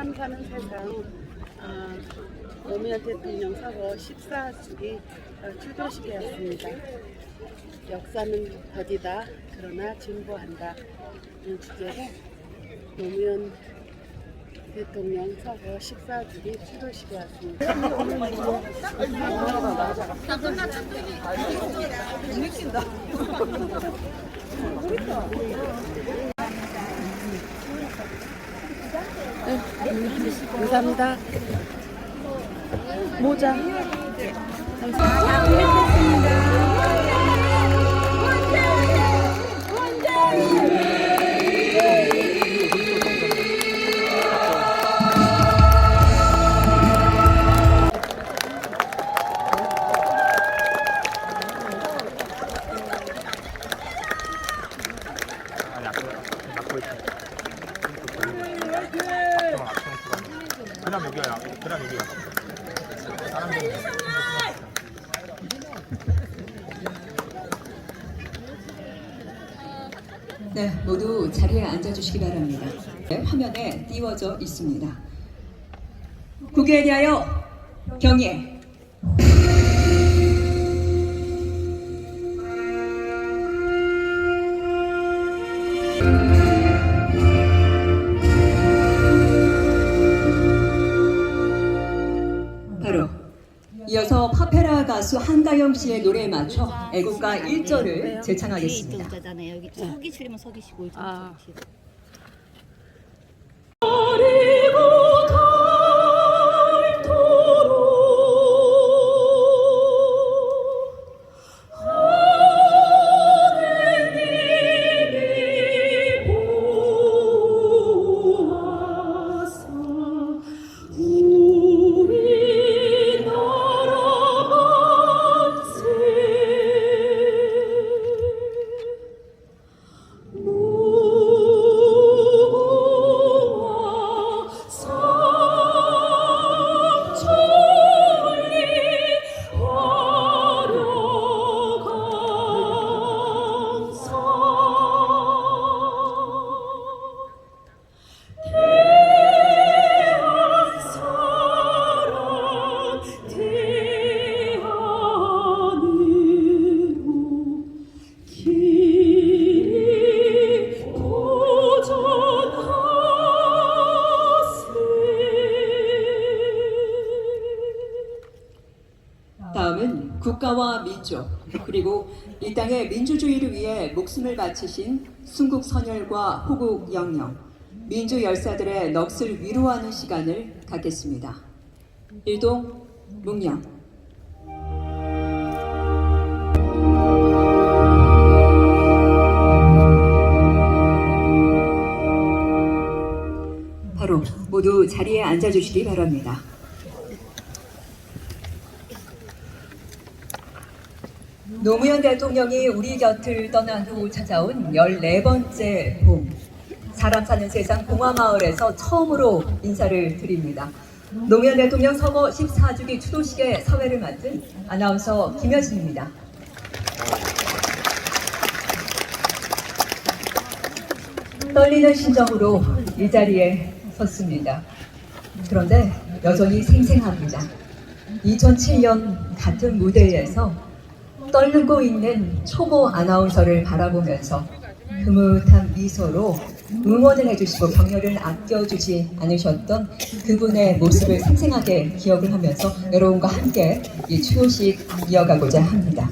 참 사는 세상 노무현 대통령 서거 14주기 추도식이었습니다. 역사는 더디다 그러나 진보한다 이 주제로 노무현 대통령 서거 14주기 추도식이었습니다. 감사합니다. 모자. 그냥 여기야. 그냥 여기야. 네, 모두 자리에 앉아주시기 바랍니다. 네, 화면에 띄워져 있습니다. 국회에 대하여 경의. 바로 이어서 파페라 가수 한가영 씨의 노래에 맞춰 애국가 1절을 제창하겠습니다. 의자잖아요. 여기 서기시려면 서기시고 다음은 국가와 민족 그리고 이 땅의 민주주의를 위해 목숨을 바치신 순국 선열과 호국 영령, 민주 열사들의 넋을 위로하는 시간을 갖겠습니다. 일동 묵념. 바로 모두 자리에 앉아주시기 바랍니다. 노무현 대통령이 우리 곁을 떠난 후 찾아온 14번째 봄, 사람 사는 세상 봉화마을에서 처음으로 인사를 드립니다. 노무현 대통령 서거 14주기 추도식의 사회를 맡은 아나운서 김여진입니다. 떨리는 심정으로 이 자리에 섰습니다. 그런데 여전히 생생합니다. 2007년 같은 무대에서 떨고 있는 초보 아나운서를 바라보면서 흐뭇한 미소로 응원을 해주시고 격려를 아껴주지 않으셨던 그분의 모습을 생생하게 기억을 하면서 여러분과 함께 이 추도식 이어가고자 합니다.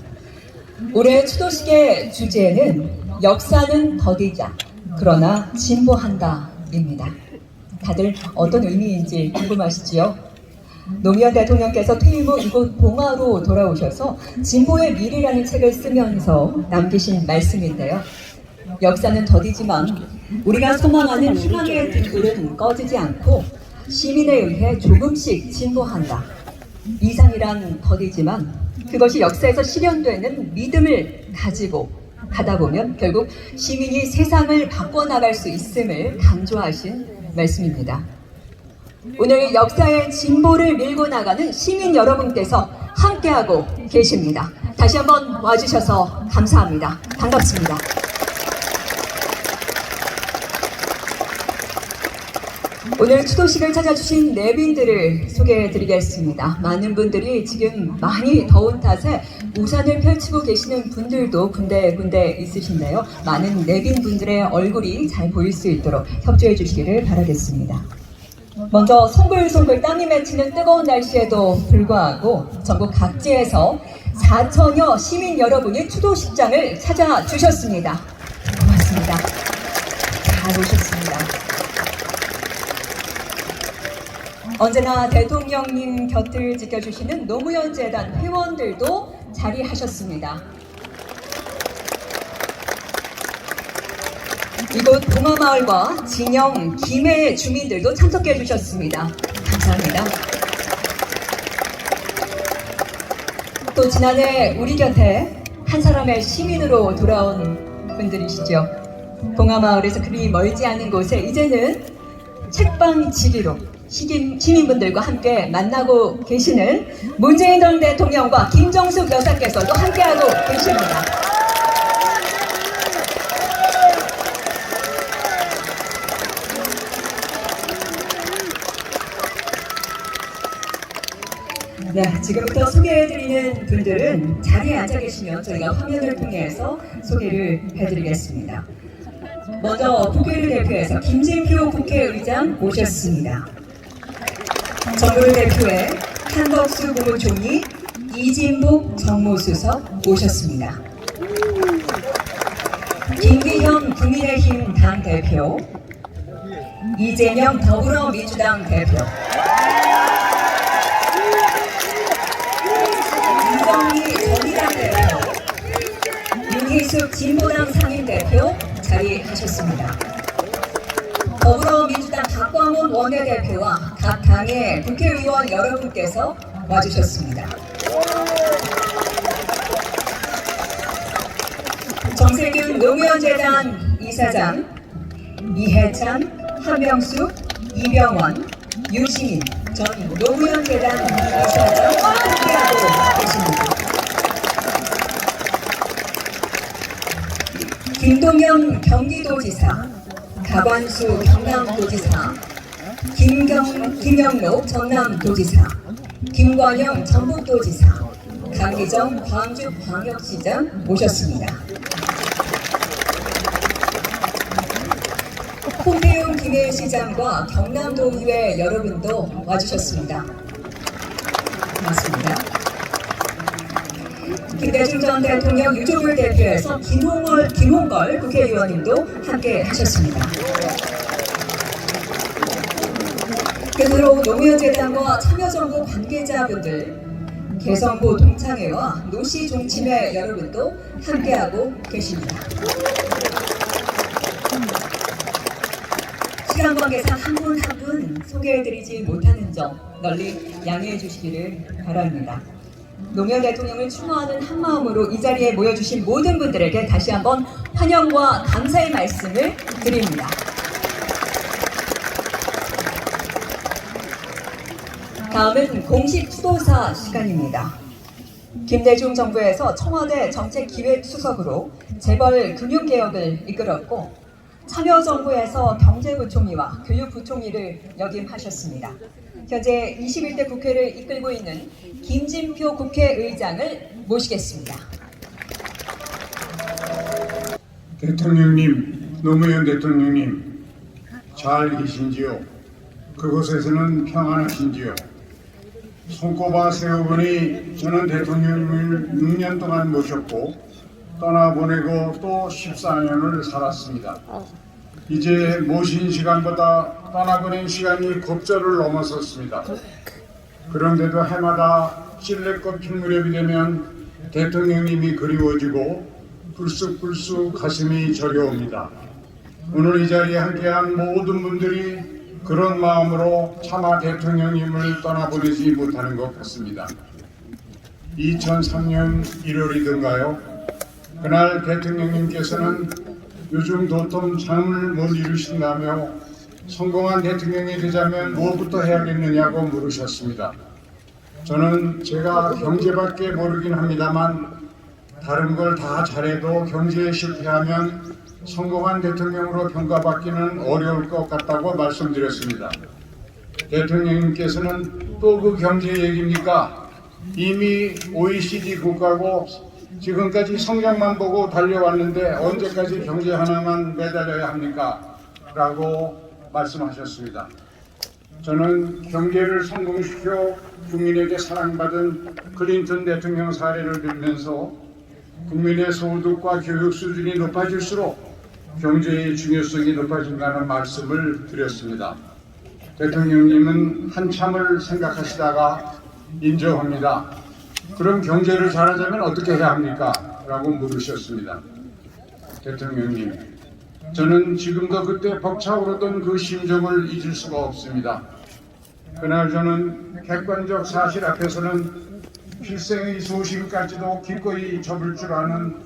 올해 추도식의 주제는 역사는 더디자 그러나 진보한다 입니다. 다들 어떤 의미인지 궁금하시지요? 노무현 대통령께서 퇴임 후 이곳 봉화로 돌아오셔서 진보의 미래라는 책을 쓰면서 남기신 말씀인데요. 역사는 더디지만 우리가 소망하는 희망의 등불은 꺼지지 않고 시민에 의해 조금씩 진보한다. 이상이란 더디지만 그것이 역사에서 실현되는 믿음을 가지고 가다 보면 결국 시민이 세상을 바꿔나갈 수 있음을 강조하신 말씀입니다. 오늘 역사의 진보를 밀고 나가는 시민 여러분께서 함께하고 계십니다. 다시 한번 와주셔서 감사합니다. 반갑습니다. 오늘 추도식을 찾아주신 내빈들을 소개해드리겠습니다. 많은 분들이 지금 많이 더운 탓에 우산을 펼치고 계시는 분들도 군데군데 있으신데요. 많은 내빈 분들의 얼굴이 잘 보일 수 있도록 협조해 주시기를 바라겠습니다. 먼저 송글송글 땀이 맺히는 뜨거운 날씨에도 불구하고 전국 각지에서 4천여 시민 여러분이 추도식장을 찾아주셨습니다. 고맙습니다. 잘 오셨습니다. 언제나 대통령님 곁을 지켜주시는 노무현 재단 회원들도 자리하셨습니다. 이곳 봉화마을과 진영, 김해 주민들도 참석해 주셨습니다. 감사합니다. 또 지난해 우리 곁에 한 사람의 시민으로 돌아온 분들이시죠. 봉화마을에서 그리 멀지 않은 곳에 이제는 책방지기로 시민분들과 함께 만나고 계시는 문재인 전 대통령과 김정숙 여사께서도 함께하고 계십니다. 네, 지금부터 소개해드리는 분들은 자리에 앉아 계시면 저희가 화면을 통해서 소개를 해드리겠습니다. 먼저 국회를 대표해서 김진표 국회의장 모셨습니다. 정부를 대표해 한덕수 국무총리, 이진복 정무수석 모셨습니다. 김기현 국민의힘 당대표, 이재명 더불어민주당 대표, 이정미 정의당 대표, 윤희숙 진보당 상임대표 자리하셨습니다. 더불어민주당 박광원 원내대표와 각 당의 국회의원 여러분께서 와주셨습니다. 정세균 노무현재단 이사장, 이해찬, 한명숙, 이병원, 유시민 전 노무현재단 이사장 함께하고 계십니다. 김동연 경기도지사, 박완수 경남도지사, 김영록 전남도지사, 김관영 전북도지사, 강기정 광주광역시장 모셨습니다. 홍대웅 김해시장과 경남도의회 여러분도 와주셨습니다. 고맙습니다. 김대중 전 대통령 유족을 대표해서 김홍걸 국회의원님도 함께 하셨습니다. 끝으로 노무현재단과 참여정부 관계자분들, 개성보 동창회와 노시종침회 여러분도 함께하고 계십니다. 시간 관계상 한 분 한 분 소개해드리지 못하는 점 널리 양해해 주시기를 바랍니다. 노무현 대통령을 추모하는 한마음으로 이 자리에 모여주신 모든 분들에게 다시 한번 환영과 감사의 말씀을 드립니다. 다음은 공식 추도사 시간입니다. 김대중 정부에서 청와대 정책기획수석으로 재벌 금융개혁을 이끌었고 참여정부에서 경제부총리와 교육부총리를 역임하셨습니다. 현재 21대 국회를 이끌고 있는 김진표 국회의장을 모시겠습니다. 대통령님, 노무현 대통령님, 잘 계신지요? 그곳에서는 평안하신지요? 손꼽아 세어보니 저는 대통령을 6년 동안 모셨고 떠나보내고 또 14년을 살았습니다. 이제 모신 시간보다 떠나보낸 시간이 곱절을 넘어섰습니다. 그런데도 해마다 찔레꽃 필 무렵이 되면 대통령님이 그리워지고 불쑥불쑥 가슴이 저려옵니다. 오늘 이 자리에 함께한 모든 분들이 그런 마음으로 차마 대통령님을 떠나보내지 못하는 것 같습니다. 2003년 1월이던가요? 그날 대통령님께서는 요즘 도통 잠을 못 이루신다며 성공한 대통령이 되자면 무엇부터 해야겠느냐고 물으셨습니다. 저는 제가 경제밖에 모르긴 합니다만 다른 걸 다 잘해도 경제에 실패하면 성공한 대통령으로 평가받기는 어려울 것 같다고 말씀드렸습니다. 대통령님께서는 또 그 경제 얘기입니까? 이미 OECD 국가고 지금까지 성장만 보고 달려왔는데 언제까지 경제 하나만 매달려야 합니까? 라고 말씀하셨습니다. 저는 경제를 성공시켜 국민에게 사랑받은 클린턴 대통령 사례를 들면서 국민의 소득과 교육 수준이 높아질수록 경제의 중요성이 높아진다는 말씀을 드렸습니다. 대통령님은 한참을 생각하시다가 인정합니다. 그럼 경제를 잘하자면 어떻게 해야 합니까? 라고 물으셨습니다. 대통령님, 저는 지금도 그때 벅차오르던 그 심정을 잊을 수가 없습니다. 그날 저는 객관적 사실 앞에서는 필생의 소신까지도 기꺼이 접을 줄 아는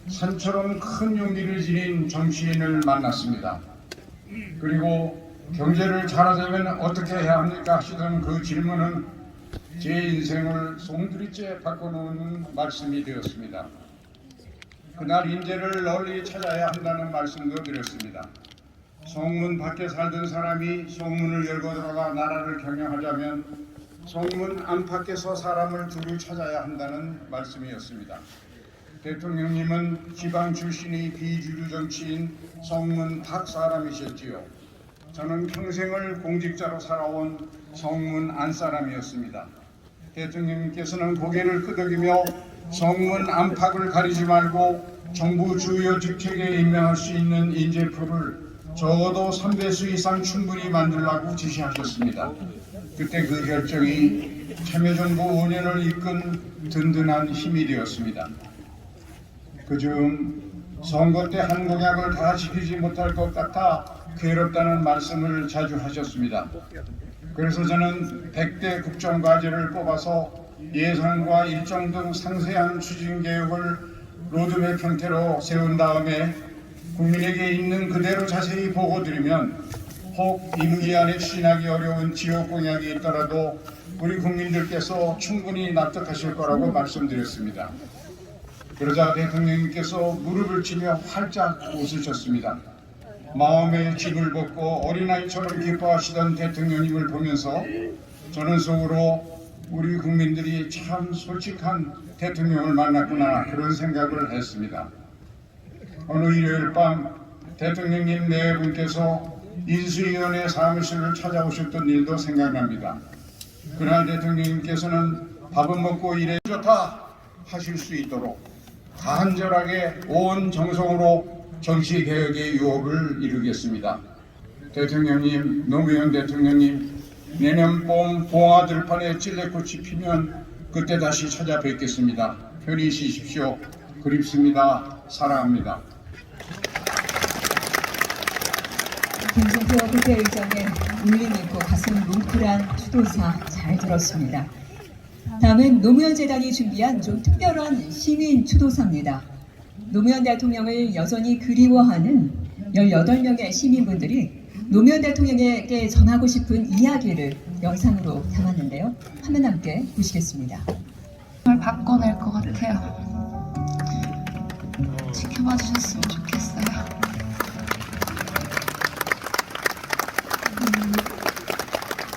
산처럼 큰 용기를 지닌 정치인을 만났습니다. 그리고 경제를 잘하자면 어떻게 해야 합니까? 하시던 그 질문은 제 인생을 송두리째 바꿔놓는 말씀이 되었습니다. 그날 인재를 널리 찾아야 한다는 말씀도 드렸습니다. 성문 밖에 살던 사람이 성문을 열고 들어가 나라를 경영하자면 성문 안팎에서 사람을 두루 찾아야 한다는 말씀이었습니다. 대통령님은 지방 출신의 비주류 정치인 성문 밖 사람이셨지요. 저는 평생을 공직자로 살아온 성문 안 사람이었습니다. 대통령님께서는 고개를 끄덕이며 성문 안팎을 가리지 말고 정부 주요 직책에 임명할 수 있는 인재풀을 적어도 3배수 이상 충분히 만들라고 지시하셨습니다. 그때 그 결정이 참여정부 5년을 이끈 든든한 힘이 되었습니다. 그중 선거 때 한 공약을 다 지키지 못할 것 같아 괴롭다는 말씀을 자주 하셨습니다. 그래서 저는 100대 국정과제를 뽑아서 예산과 일정 등 상세한 추진 계획을 로드맵 형태로 세운 다음에 국민에게 있는 그대로 자세히 보고드리면 혹 임기안에 수신하기 어려운 지역 공약이 있더라도 우리 국민들께서 충분히 납득하실 거라고 말씀드렸습니다. 그러자 대통령님께서 무릎을 치며 활짝 웃으셨습니다. 마음의 짐을 벗고 어린아이처럼 기뻐하시던 대통령님을 보면서 저는 속으로 우리 국민들이 참 솔직한 대통령을 만났구나 그런 생각을 했습니다. 어느 일요일 밤 대통령님 네 분께서 인수위원회 사무실을 찾아오셨던 일도 생각납니다. 그날 대통령님께서는 밥은 먹고 일해 좋다 하실 수 있도록 간절하게 온 정성으로 정치개혁의 유업을 이루겠습니다. 대통령님, 노무현 대통령님, 내년 봄 봉화 들판에 찔레꽃이 피면 그때 다시 찾아뵙겠습니다. 편히 쉬십시오. 그립습니다. 사랑합니다. 김진표 국회의장의 울림있고 가슴 뭉클한 추도사 잘 들었습니다. 다음은 노무현 재단이 준비한 좀 특별한 시민 추도사입니다. 노무현 대통령을 여전히 그리워하는 18명의 시민분들이 노무현 대통령에게 전하고 싶은 이야기를 영상으로 담았는데요. 화면 함께 보시겠습니다. 정말 바꿔낼 것 같아요. 지켜봐 주셨으면 좋겠어요.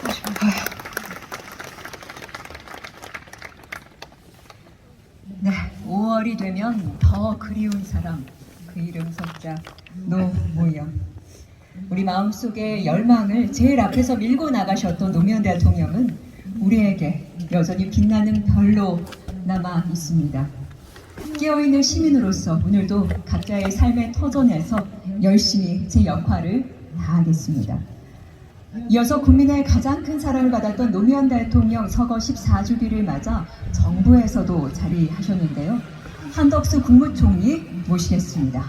보고 싶어요. 네, 5월이 되면 더 그리운 사람, 그 이름 석자 노무현. 우리 마음속의 열망을 제일 앞에서 밀고 나가셨던 노무현 대통령은 우리에게 여전히 빛나는 별로 남아 있습니다. 깨어있는 시민으로서 오늘도 각자의 삶의 터전에서 열심히 제 역할을 다하겠습니다. 이어서 국민의 가장 큰 사랑을 받았던 노무현 대통령 서거 14주기를 맞아 정부에서도 자리하셨는데요. 한덕수 국무총리 모시겠습니다.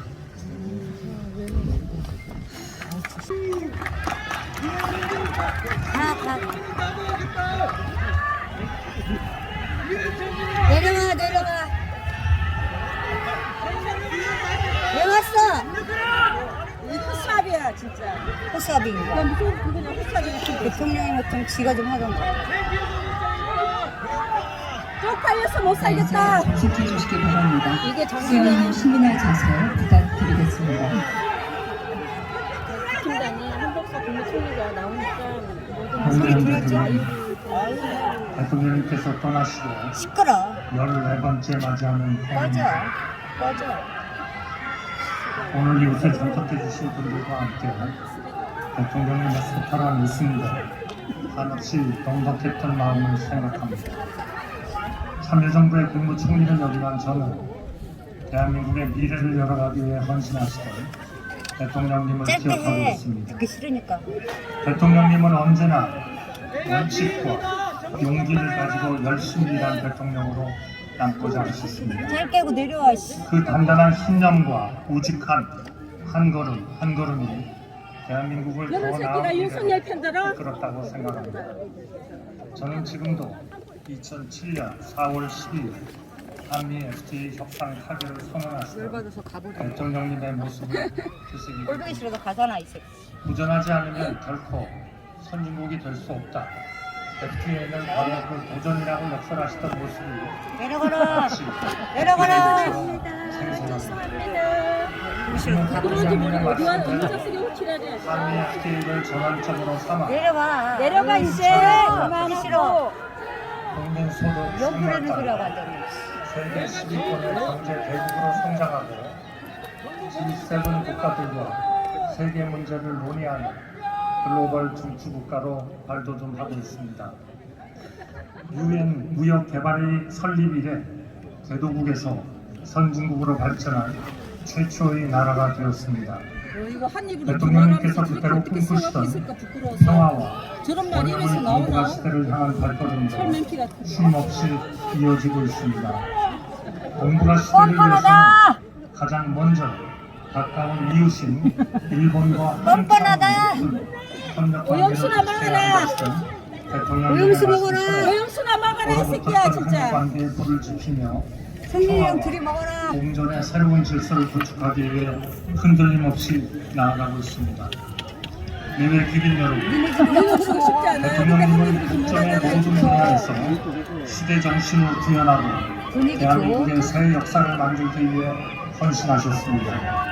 내려가. 왜 왔어? 헛삽이야 진짜. 호수아비인가? 무슨 그거냐 헛삽이. 대통령이 좀 지가 좀 하던가. 쪽팔려서 못 네, 살겠다. 잘 지켜주시기 바랍니다. 이게 정신이야. 깨어있는 시민의 자세 부탁드리겠습니다. 한덕수 국무총리가 나오니까 모든 노무현 자유를 대통령, 대통령님께서 떠나시고 시끄러. 14번째 맞이하는 꺼져. 꺼져. 오늘 이곳에 참석해 주신 분들과 함께 대통령님의 소탈한 웃음도 한없이 넉넉했던 마음을 생각합니다. 참여정부의 국무총리를 역임한 저는 대한민국의 미래를 열어가기 위해 헌신하시던 대통령님을 짧게 기억하고 해. 있습니다. 듣기 싫으니까. 대통령님은 언제나 원칙과 용기를 가지고 열심히 일한 대통령으로 남고자 하셨습니다. 짧게 하고 내려와. 씨. 그 단단한 신념과 우직한 한 걸음 한 걸음이 대한민국을 여러 더 새끼가 나은 윤석열 길을 편들어. 이끌었다고 생각합니다. 저는 지금도 2007년 4월 12일 한미 FTA 협상 타결을 선언하시던 대통령님의 모습을 되새기고 꼴보기 싫어서 가잖아 이 새끼. 도전하지 않으면 결코 선진국이 될 수 없다. FTA는 바로 그 도전이라고 역설하시던 모습이 내려가라. 마치 내려가라. 생생합니다. 그런지 모르고 어디와 어디서 쓰게 호출하래. 한미 FTA를 전환점으로 삼아 내려가. 내려가 이제. 듣기 싫어. 국민 소득 옆구리는 성장 소리하고 따라 앉았네. 세계 10위권의 경제 대국으로 성장하고 G7 국가들과 세계 문제를 논의하는 글로벌 중추국가로 발돋움하고 있습니다. 유엔 무역개발의 설립 이래 개도국에서 선진국으로 발전한 최초의 나라가 되었습니다. 이거 한 입으로 대통령님께서 그만하면서 그대로 어떻게 써먹고 꿈꾸시던 있을까 부끄러워서. 평화와 저런 말 입에서 번영의 나오나? 공부가 시대를 향한 발걸음도 설명피 같은 거. 쉼없이 이어지고 있습니다. 공부가 시대를 위해서는 가장 먼저 가까운 이웃인 일본과 뻔뻔하다. 오영수나 먹어라. 오영수 먹어라. 오영수나 먹어라 이 새끼야 진짜. 관계에 불을 지피며 성민이랑 둘이 먹어라. 공존의 새로운 질서를 구축하기 위해 흔들림 없이 나아가고 있습니다. 내외 기린 여러분, 이거 그러고 싶지 않아. 대통령님은 국정의 모든 분야에서 시대 정신을 구현하고 분위기 대한민국의 새 역사를 만들기 위해 헌신하셨습니다.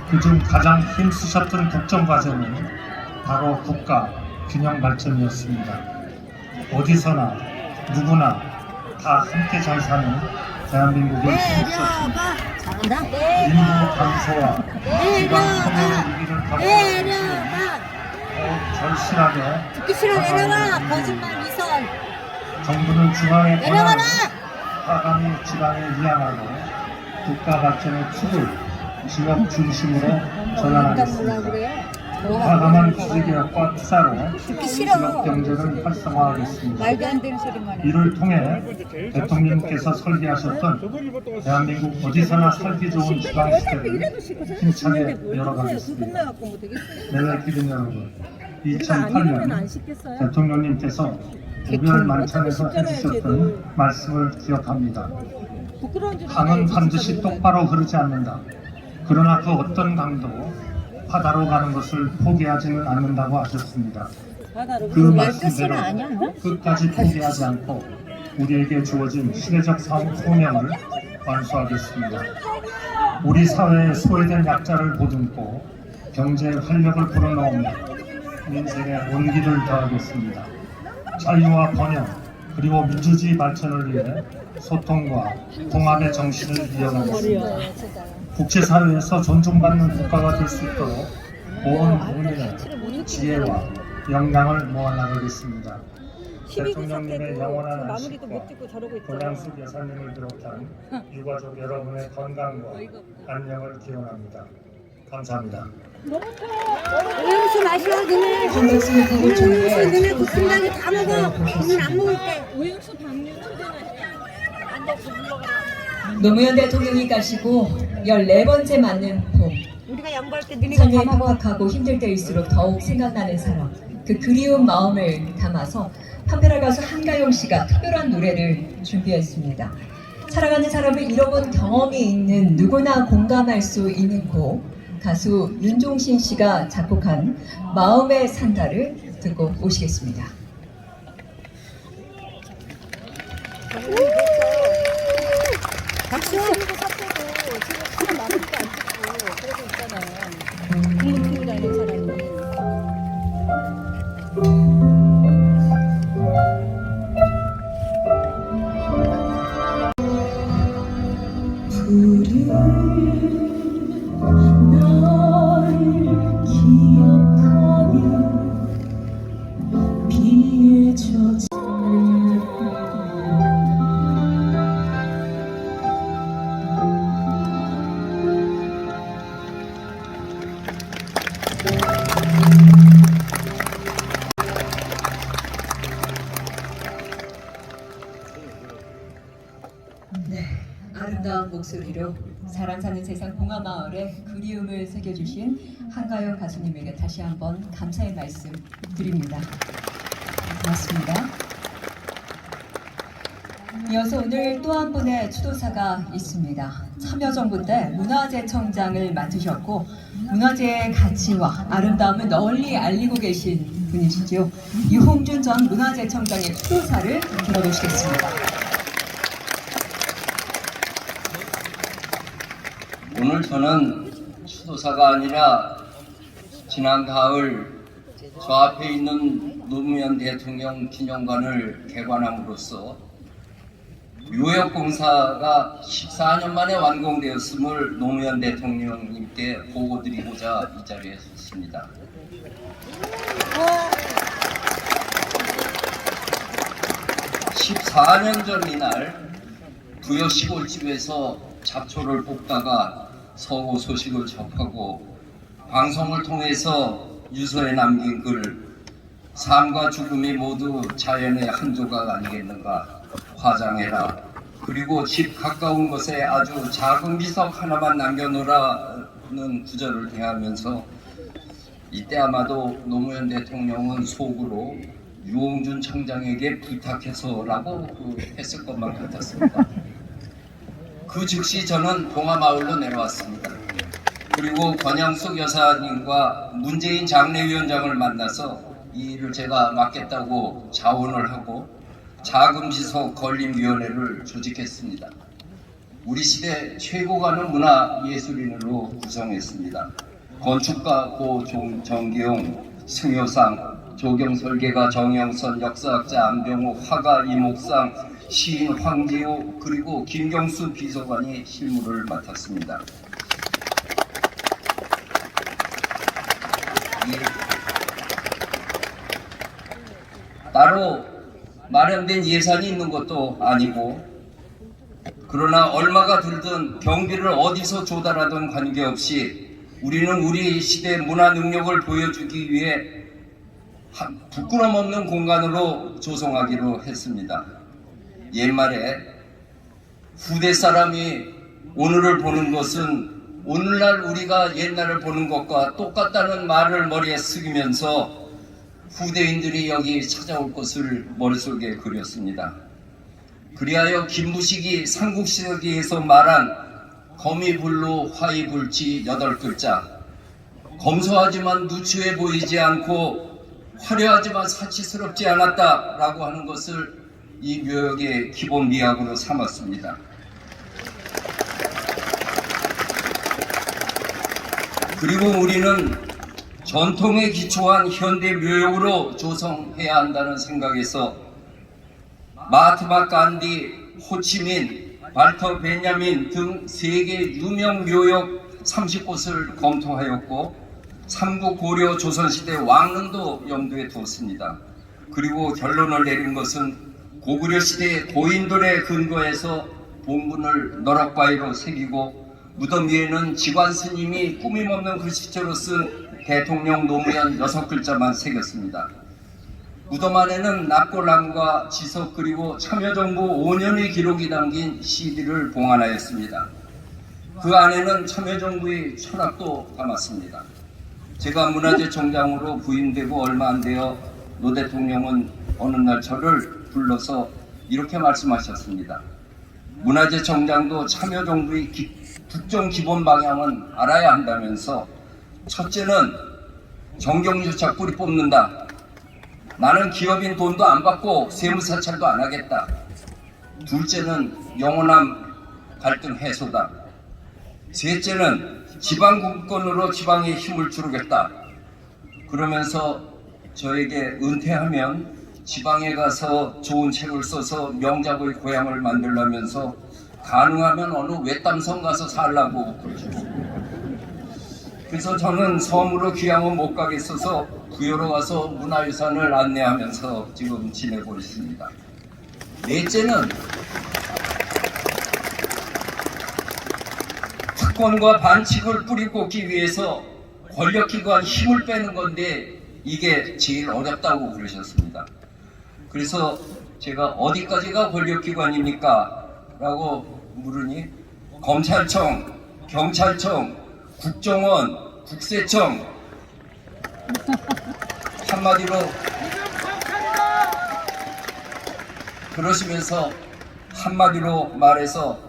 그중 가장 힘쓰셨던 국정 과제는 바로 국가 균형 발전이었습니다. 어디서나 누구나 다 함께 잘 사는 대한민국이 있었습니다. 잘한다. 인구 감소와 지방 소멸의 위기를 내려가. 더욱 절실하게 듣기 싫어. 내려가. 다가오는 거짓말 미선. 정부는 중앙의 내려가라. 권한을 하감이 지방에 이양하고 국가 발전의 축을 지역 중심으로 뭐라 전환하겠습니다. 그래요? 과감한 기지개혁과 투자로 듣기 싫어. 지역 경제를 활성화하겠습니다. 말도 안 되는 소리만 해. 이를 통해 대통령께서 설계하셨던 대한민국 어디서나 살기 좋은 지방시대를 이래도 싫고 힘차게 그 열어가겠습니다. 끝나갖고 뭐 되겠어요. 내외 기린 여러분, 이거 아니면 안 2008년 시켰어요? 대통령님께서 우별 만찬에서 해주셨던 말씀을 기억합니다. 부끄러운 줄 강은 반드시 똑바로 흐르지 않는다. 그러나 그 어떤 강도 바다로 가는 것을 포기하지는 않는다고 하셨습니다. 그 말씀대로 아니야? 끝까지 포기하지 않고 우리에게 주어진 시대적 소명을 완수하겠습니다. 우리 사회에 소외된 약자를 보듬고 경제의 활력을 불어넣으며 민생의 온기를 더하겠습니다. 자유와 번영 그리고 민주주의 발전을 위해 소통과 통합의 정신을 이어가겠습니다. 국제사회에서 존중받는 국가가 될 수 있도록 온 국민의 지혜와 역량을 모아나가겠습니다. 대통령님의 영원한 안식과 권양숙 여사님을 비롯한 유가족 여러분의 건강과 안녕을 기원합니다. 감사합니다. 오영수 마셔. 너네. 한덕수 국무총리의 너네 그 끝나게 다 먹어. 너는 안 먹을게. 오영수 당뇨 초대하지. 노무현 대통령이 가시고 14번째 맞는 봄. 우리가 양보할 때 너네가 다 삶이 먹어. 팍팍하고 힘들 때일수록 더욱 생각나는 사람. 그 그리운 마음을 담아서 판별할 가수 한가영 씨가 특별한 노래를 준비했습니다. 살아가는 사람을 잃어본 경험이 있는 누구나 공감할 수 있는 곡. 가수 윤종신 씨가 작곡한 마음의 산다를 듣고 오시겠습니다. 박수. 국무총리도 안 찍고 그러고 있잖아요. 국무총리라는 사람이. 주어진 네, 아름다운 목소리로 사람 사는 세상 봉화마을에 그리움을 새겨주신 한가영 가수님에게 다시 한번 감사의 말씀 드립니다. 고맙습니다. 이어서 오늘 또 한 분의 추도사가 있습니다. 참여정부 때 문화재청장을 맡으셨고 문화재의 가치와 아름다움을 널리 알리고 계신 분이시죠. 유홍준 전 문화재청장의 추도사를 들어보시겠습니다. 오늘 저는 추도사가 아니라 지난 가을 저 앞에 있는 노무현 대통령 기념관을 개관함으로써 요역공사가 14년 만에 완공되었음을 노무현 대통령님께 보고드리고자 이 자리에 섰습니다. 14년 전 이날 부여 시골집에서 잡초를 볶다가 서구 소식을 접하고 방송을 통해서 유서에 남긴 글 삶과 죽음이 모두 자연의 한 조각 아니겠는가 화장해라. 그리고 집 가까운 곳에 아주 작은 비석 하나만 남겨놓으라는 구절을 대하면서 이때 아마도 노무현 대통령은 속으로 유홍준 청장에게 부탁해서라고 했을 것만 같았습니다. 그 즉시 저는 봉화마을로 내려왔습니다. 그리고 권양숙 여사님과 문재인 장례위원장을 만나서 이 일을 제가 맡겠다고 자원을 하고 자금지속 건립위원회를 조직했습니다. 우리 시대 최고 가는 문화예술인으로 구성했습니다. 건축가 고정기용, 승효상, 조경설계가 정영선, 역사학자 안병호, 화가 이목상, 시인 황지호, 그리고 김경수 비서관이 실무를 맡았습니다. 따로 마련된 예산이 있는 것도 아니고, 그러나 얼마가 들든 경비를 어디서 조달하든 관계없이 우리는 우리 시대 문화 능력을 보여주기 위해 부끄럼 없는 공간으로 조성하기로 했습니다. 옛말에 후대 사람이 오늘을 보는 것은 오늘날 우리가 옛날을 보는 것과 똑같다는 말을 머리에 새기면서 후대인들이 여기 찾아올 것을 머릿속에 그렸습니다. 그리하여 김부식이 삼국시대기에서 말한 거미불로 화이불지 8글자, 검소하지만 누추해 보이지 않고 화려하지만 사치스럽지 않았다라고 하는 것을 이 묘역의 기본 미학으로 삼았습니다. 그리고 우리는 전통에 기초한 현대 묘역으로 조성해야 한다는 생각에서 마하트마 간디, 호치민, 발터 베냐민 등 세계 유명 묘역 30곳을 검토하였고 삼국 고려 조선시대 왕릉도 염두에 두었습니다. 그리고 결론을 내린 것은 고구려 시대의 고인돌에 근거해서 본문을 너럭바위로 새기고 무덤 위에는 지관 스님이 꾸밈없는 글씨체로 쓴 대통령 노무현 6글자만 새겼습니다. 무덤 안에는 납골람과 지석 그리고 참여정부 5년의 기록이 담긴 CD를 봉안하였습니다. 그 안에는 참여정부의 철학도 담았습니다. 제가 문화재청장으로 부임되고 얼마 안 되어 노 대통령은 어느 날 저를 불러서 이렇게 말씀하셨습니다. 문화재청장도 참여정부의 국정 기본 방향은 알아야 한다면서 첫째는 정경유착 뿌리 뽑는다. 나는 기업인 돈도 안 받고 세무사찰도 안 하겠다. 둘째는 영원한 갈등 해소다. 셋째는 지방 국권으로 지방에 힘을 주르겠다. 그러면서 저에게 은퇴하면 지방에 가서 좋은 책을 써서 명작의 고향을 만들려면서 가능하면 어느 외딴섬 가서 살라고 그러셨습니다. 그래서 저는 섬으로 귀향은 못 가겠어서 부여로 와서 문화유산을 안내하면서 지금 지내고 있습니다. 넷째는 특권과 반칙을 뿌리 꽂기 위해서 권력기관 힘을 빼는 건데 이게 제일 어렵다고 그러셨습니다. 그래서 제가 어디까지가 권력기관입니까? 라고 물으니 검찰청, 경찰청, 국정원, 국세청 한마디로 그러시면서 한마디로 말해서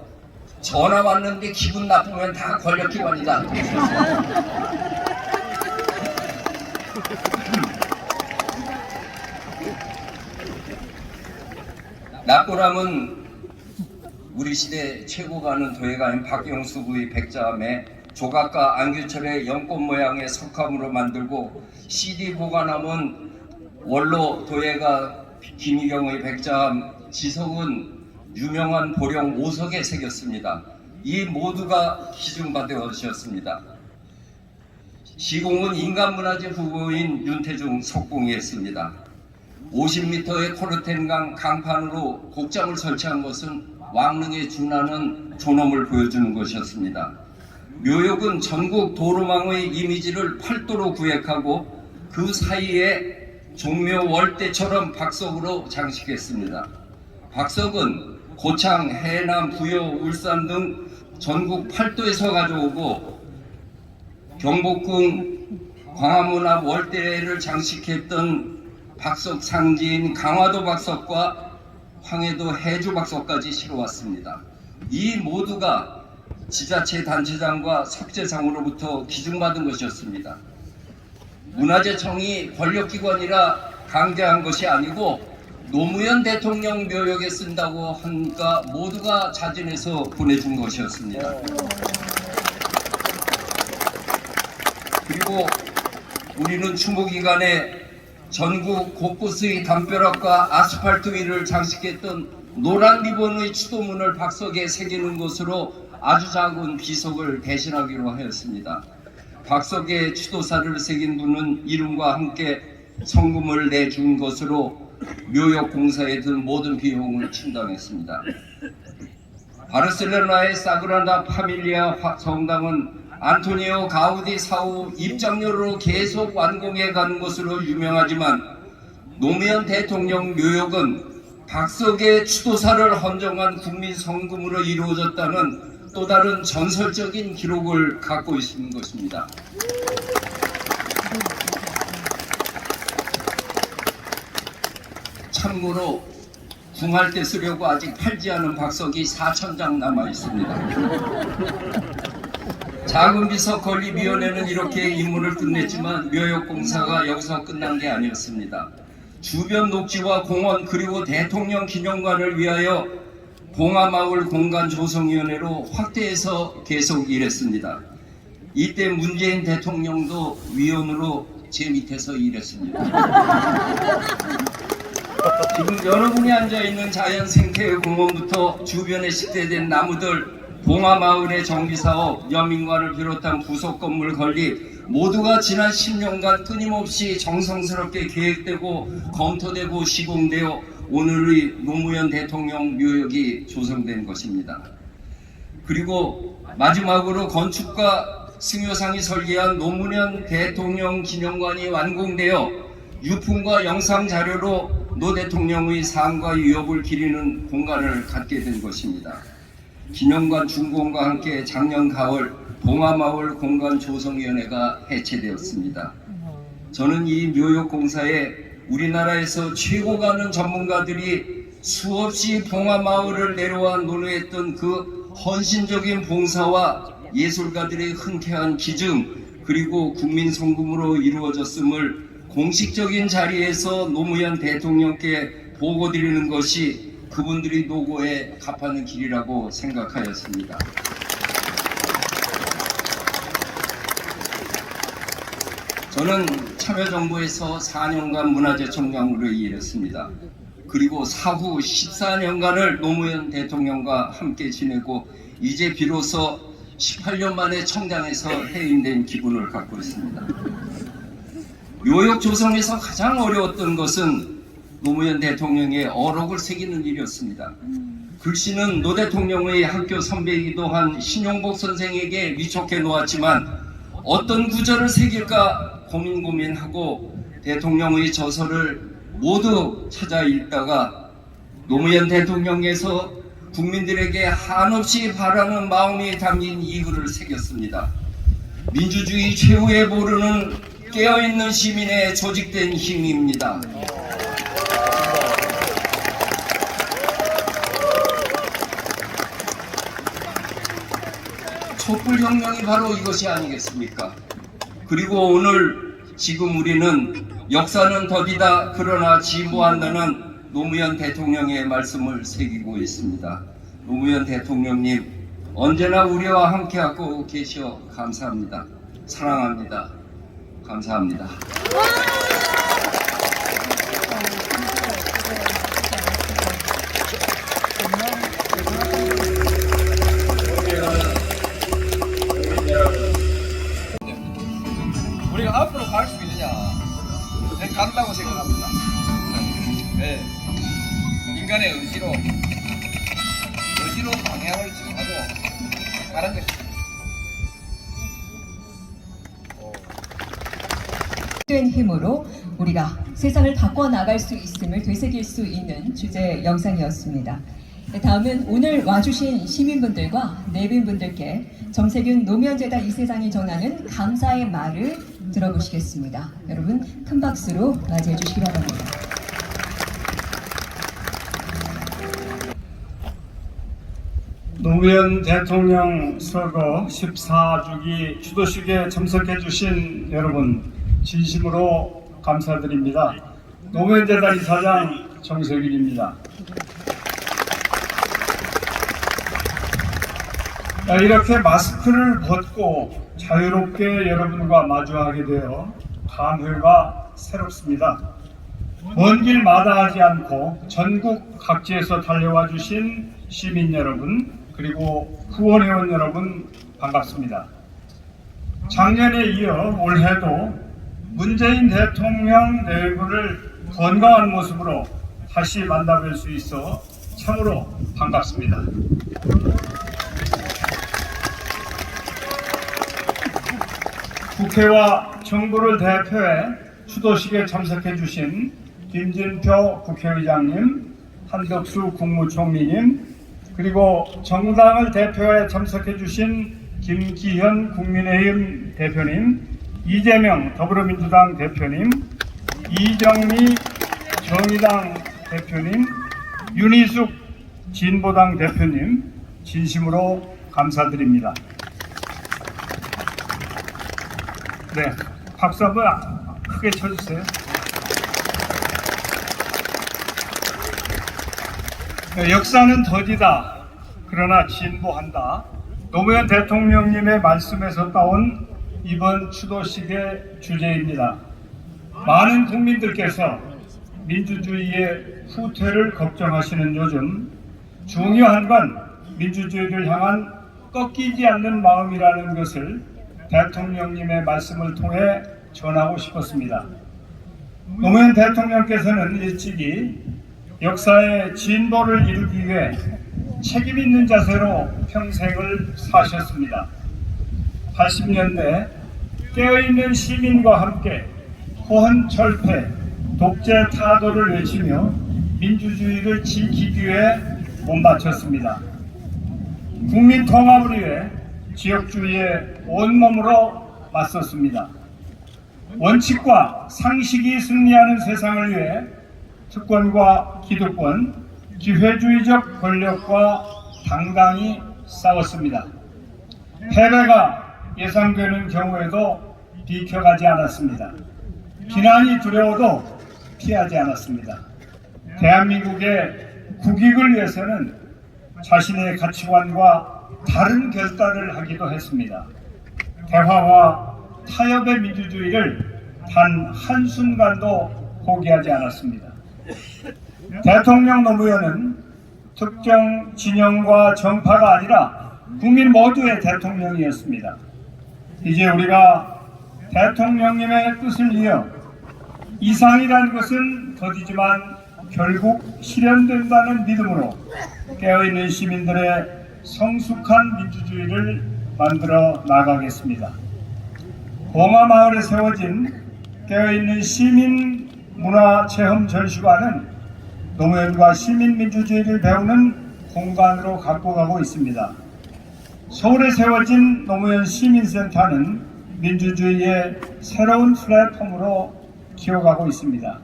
전화 왔는데 기분 나쁘면 다 권력기관이다. 낙고람은 우리 시대 최고 가는 도예가인 박영수 부의 백자함에 조각가 안규철의 연꽃 모양의 석함으로 만들고 CD 보관함은 원로 도예가 김희경의 백자함, 지석은 유명한 보령 5석에 새겼습니다. 이 모두가 기증받으셨습니다. 시공은 인간문화재 후보인 윤태중 석공이 했습니다. 50m의 코르텐강 강판으로 곡장을 설치한 것은 왕릉에 준하는 존엄을 보여주는 것이었습니다. 묘역은 전국 도로망의 이미지를 팔도로 구획하고 그 사이에 종묘 월대처럼 박석으로 장식했습니다. 박석은 고창, 해남, 부여, 울산 등 전국 팔도에서 가져오고 경복궁 광화문 앞 월대를 장식했던 박석 상지인 강화도 박석과 황해도 해주 박석까지 실어왔습니다. 이 모두가 지자체 단체장과 석재상으로부터 기증받은 것이었습니다. 문화재청이 권력기관이라 강제한 것이 아니고 노무현 대통령 묘역에 쓴다고 하니까 모두가 자진해서 보내준 것이었습니다. 그리고 우리는 추모 기간에 전국 곳곳의 담벼락과 아스팔트 위를 장식했던 노란 리본의 추도문을 박석에 새기는 것으로 아주 작은 비석을 대신하기로 하였습니다. 박석에 추도사를 새긴 분은 이름과 함께 성금을 내준 것으로 묘역 공사에 든 모든 비용을 충당했습니다. 바르셀로나의 사그라다 파밀리아 성당은 안토니오 가우디 사후 입장료로 계속 완공해 가는 것으로 유명하지만 노무현 대통령 묘역은 박석의 추도사를 헌정한 국민 성금으로 이루어졌다는 또 다른 전설적인 기록을 갖고 있는 것입니다. 참고로 궁할 때 쓰려고 아직 팔지 않은 박석이 4,000장 남아 있습니다. 작은 비석 건립위원회는 이렇게 임무를 끝냈지만 묘역 공사가 여기서 끝난 게 아니었습니다. 주변 녹지와 공원 그리고 대통령 기념관을 위하여 봉화마을 공간조성위원회로 확대해서 계속 일했습니다. 이때 문재인 대통령도 위원으로 제 밑에서 일했습니다. 지금 여러분이 앉아있는 자연생태공원부터 주변에 식재된 나무들, 봉화마을의 정비사업, 여민관을 비롯한 부속 건물 건립 모두가 지난 10년간 끊임없이 정성스럽게 계획되고 검토되고 시공되어 오늘의 노무현 대통령 묘역이 조성된 것입니다. 그리고 마지막으로 건축가 승효상이 설계한 노무현 대통령 기념관이 완공되어 유품과 영상 자료로 노 대통령의 삶과 위협을 기리는 공간을 갖게 된 것입니다. 기념관 준공과 함께 작년 가을 봉화마을 공간조성위원회가 해체되었습니다. 저는 이 묘역 공사에 우리나라에서 최고 가는 전문가들이 수없이 봉화마을을 내려와 논의했던 그 헌신적인 봉사와 예술가들의 흔쾌한 기증 그리고 국민 성금으로 이루어졌음을 공식적인 자리에서 노무현 대통령께 보고드리는 것이 그분들이 노고에 갚하는 길이라고 생각하였습니다. 저는 참여정부에서 4년간 문화재청장으로 일했습니다. 그리고 사후 14년간을 노무현 대통령과 함께 지내고 이제 비로소 18년 만에 청장에서 해임된 기분을 갖고 있습니다. 요역 조성에서 가장 어려웠던 것은 노무현 대통령의 어록을 새기는 일이었습니다. 글씨는 노 대통령의 학교 선배이기도 한 신용복 선생에게 위촉해 놓았지만 어떤 구절을 새길까 고민하고 대통령의 저서를 모두 찾아 읽다가 노무현 대통령께서 국민들에게 한없이 바라는 마음이 담긴 이 글을 새겼습니다. 민주주의 최후의 보루는 깨어있는 시민의 조직된 힘입니다. 촛불혁명이 바로 이것이 아니겠습니까? 그리고 오늘 지금 우리는 역사는 더디다 그러나 진보한다는 노무현 대통령의 말씀을 새기고 있습니다. 노무현 대통령님 언제나 우리와 함께하고 계셔 감사합니다. 사랑합니다. 감사합니다. 우리가 앞으로 갈 수 있느냐? 네, 간다고 생각합니다. 네. 인간의 의지로 방향을 정하고 가는 것입니다. 된 힘으로 우리가 세상을 바꿔 나갈 수 있음을 되새길 수 있는 주제 영상이었습니다. 다음은 오늘 와주신 시민분들과 내빈분들께 정세균 노무현재단 이세상이 전하는 감사의 말을 들어보시겠습니다. 여러분 큰 박수로 맞이해 주시기 바랍니다. 노무현 대통령 서거 14주기 추도식에 참석해 주신 여러분 진심으로 감사드립니다. 노무현재단 이사장 정세균입니다. 이렇게 마스크를 벗고 자유롭게 여러분과 마주하게 되어 감회가 새롭습니다. 먼 길 마다하지 않고 전국 각지에서 달려와 주신 시민 여러분 그리고 후원회원 여러분 반갑습니다. 작년에 이어 올해도 문재인 대통령 내부를 건강한 모습으로 다시 만나뵐 수 있어 참으로 반갑습니다. 국회와 정부를 대표해 추도식에 참석해 주신 김진표 국회의장님, 한덕수 국무총리님, 그리고 정당을 대표해 참석해 주신 김기현 국민의힘 대표님, 이재명 더불어민주당 대표님, 이정미 정의당 대표님, 윤희숙 진보당 대표님 진심으로 감사드립니다. 네, 박수 한번 크게 쳐주세요. 역사는 더디다 그러나 진보한다. 노무현 대통령님의 말씀에서 따온 이번 추도식의 주제입니다. 많은 국민들께서 민주주의의 후퇴를 걱정하시는 요즘 중요한 건 민주주의를 향한 꺾이지 않는 마음이라는 것을 대통령님의 말씀을 통해 전하고 싶었습니다. 노무현 대통령께서는 일찍이 역사의 진보를 이루기 위해 책임 있는 자세로 평생을 사셨습니다. 80년대 깨어있는 시민과 함께 호언철폐, 독재 타도를 외치며 민주주의를 지키기 위해 몸바쳤습니다. 국민 통합을 위해 지역주의에 온몸으로 맞섰습니다. 원칙과 상식이 승리하는 세상을 위해 특권과 기득권, 기회주의적 권력과 당당히 싸웠습니다. 패배가 예상되는 경우에도 비켜가지 않았습니다. 비난이 두려워도 피하지 않았습니다. 대한민국의 국익을 위해서는 자신의 가치관과 다른 결단을 하기도 했습니다. 대화와 타협의 민주주의를 단 한순간도 포기하지 않았습니다. 대통령 노무현은 특정 진영과 정파가 아니라 국민 모두의 대통령이었습니다. 이제 우리가 대통령님의 뜻을 이어 이상이라는 것은 더디지만 결국 실현된다는 믿음으로 깨어있는 시민들의 성숙한 민주주의를 만들어 나가겠습니다. 봉화마을에 세워진 깨어있는 시민 문화체험 전시관은 노무현과 시민민주주의를 배우는 공간으로 갖고 가고 있습니다. 서울에 세워진 노무현 시민센터는 민주주의의 새로운 플랫폼으로 키워가고 있습니다.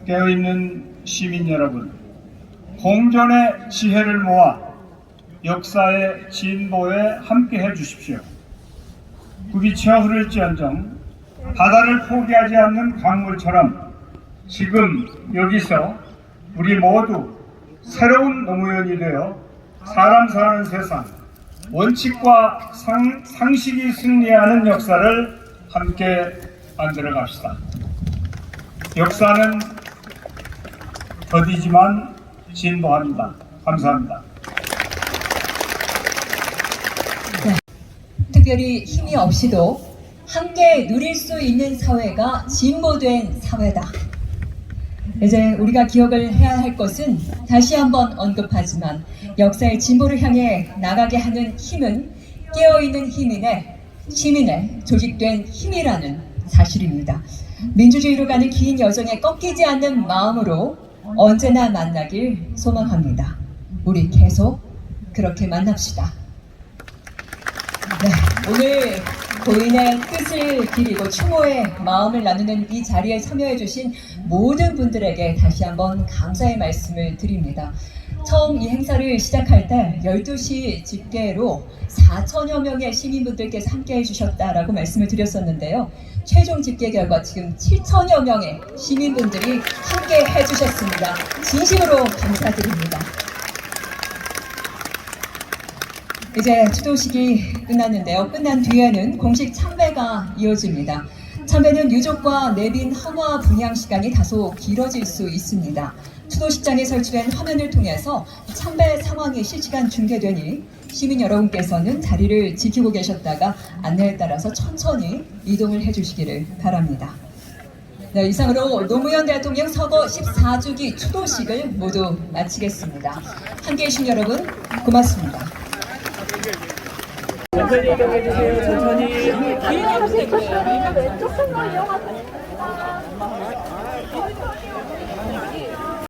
깨어있는 시민 여러분, 공존의 지혜를 모아 역사의 진보에 함께해 주십시오. 굽이 치어 흐를지언정 바다를 포기하지 않는 강물처럼 지금 여기서 우리 모두 새로운 노무현이 되어 사람 사는 세상, 원칙과 상식이 승리하는 역사를 함께 만들어 갑시다. 역사는 더디지만 진보합니다. 감사합니다. 특별히 힘이 없이도 함께 누릴 수 있는 사회가 진보된 사회다. 이제 우리가 기억을 해야 할 것은 다시 한번 언급하지만 역사의 진보를 향해 나가게 하는 힘은 깨어있는 시민의 조직된 힘이라는 사실입니다. 민주주의로 가는 긴 여정에 꺾이지 않는 마음으로 언제나 만나길 소망합니다. 우리 계속 그렇게 만납시다. 네, 오늘 고인의 뜻을 기리고 추모의 마음을 나누는 이 자리에 참여해주신 모든 분들에게 다시 한번 감사의 말씀을 드립니다. 처음 이 행사를 시작할 때 12시 집계로 4천여 명의 시민분들께서 함께 해주셨다라고 말씀을 드렸었는데요. 최종 집계 결과 지금 7천여 명의 시민분들이 함께 해주셨습니다. 진심으로 감사드립니다. 이제 추도식이 끝났는데요. 끝난 뒤에는 공식 참배가 이어집니다. 참배는 유족과 내빈 헌화 분향 시간이 다소 길어질 수 있습니다. 추도식장에 설치된 화면을 통해서 참배 상황이 실시간 중계되니 시민 여러분께서는 자리를 지키고 계셨다가 안내에 따라서 천천히 이동을 해주시기를 바랍니다. 네, 이상으로 노무현 대통령 서거 14주기 추도식을 모두 마치겠습니다. 함께해 주신 여러분 고맙습니다. 천천히 이동해 주세요. 천천히. 개인 하면 될 거예요. 조금만 이용하세요.